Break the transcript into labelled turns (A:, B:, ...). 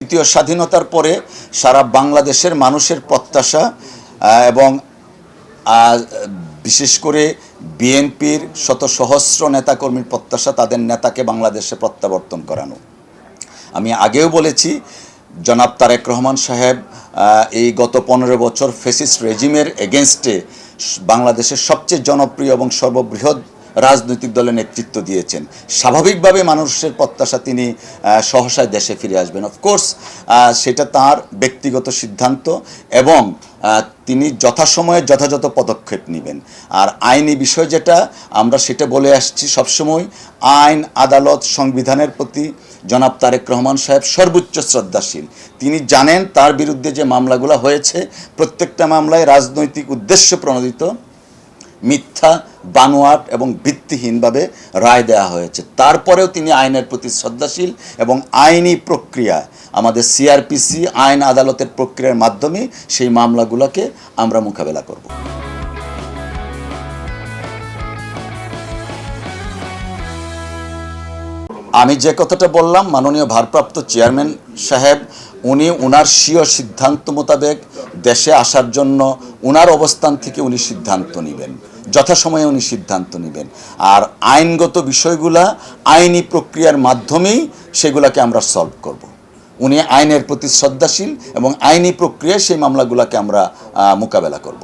A: দ্বিতীয় স্বাধীনতার পরে সারা বাংলাদেশের মানুষের প্রত্যাশা এবং বিশেষ করে বিএনপির শত সহস্র নেতাকর্মীর প্রত্যাশা তাদের নেতাকে বাংলাদেশে প্রত্যাবর্তন করানো। আমি আগেও বলেছি, জনাব তারেক রহমান সাহেব এই গত 15 বছর ফ্যাসিস্ট রেজিমের এগেনস্টে বাংলাদেশের সবচেয়ে জনপ্রিয় এবং সর্ববৃহৎ রাজনৈতিক দলের নেতৃত্ব দিয়েছেন। স্বাভাবিকভাবে মানুষের প্রত্যাশা তিনি সহসায় দেশে ফিরে আসবেন। অফকোর্স সেটা তার ব্যক্তিগত সিদ্ধান্ত এবং তিনি যথাসময়ে যথাযথ পদক্ষেপ নেবেন। আর আইনি বিষয় যেটা, আমরা সেটা বলে আসছি সবসময়, আইন, আদালত, সংবিধানের প্রতি জনাব তারেক রহমান সাহেব সর্বোচ্চ শ্রদ্ধাশীল। তিনি জানেন তার বিরুদ্ধে যে মামলাগুলো হয়েছে প্রত্যেকটা মামলায় রাজনৈতিক উদ্দেশ্য প্রণোদিত, মিথ্যা, বানোয়াট এবং ভিত্তিহীনভাবে রায় দেওয়া হয়েছে। তারপরেও তিনি আইনের প্রতি শ্রদ্ধাশীল এবং আইনি প্রক্রিয়া, আমাদের সিআরপিসি আইন আদালতের প্রক্রিয়ার মাধ্যমে সেই মামলাগুলোকে আমরা মোকাবেলা করব। আমি যে কথাটা বললাম, মাননীয় ভারপ্রাপ্ত চেয়ারম্যান সাহেব উনি ওনার স্বীয় সিদ্ধান্ত মোতাবেক দেশে আসার জন্য ওনার অবস্থান থেকে উনি সিদ্ধান্ত নেবেন, যথাসময়ে উনি সিদ্ধান্ত নেবেন। আর আইনগত বিষয়গুলা আইনি প্রক্রিয়ার মাধ্যমেই সেগুলোকে আমরা সলভ করব। উনি আইনের প্রতি শ্রদ্ধাশীল এবং আইনি প্রক্রিয়ায় সেই মামলাগুলোকে আমরা মোকাবেলা করব।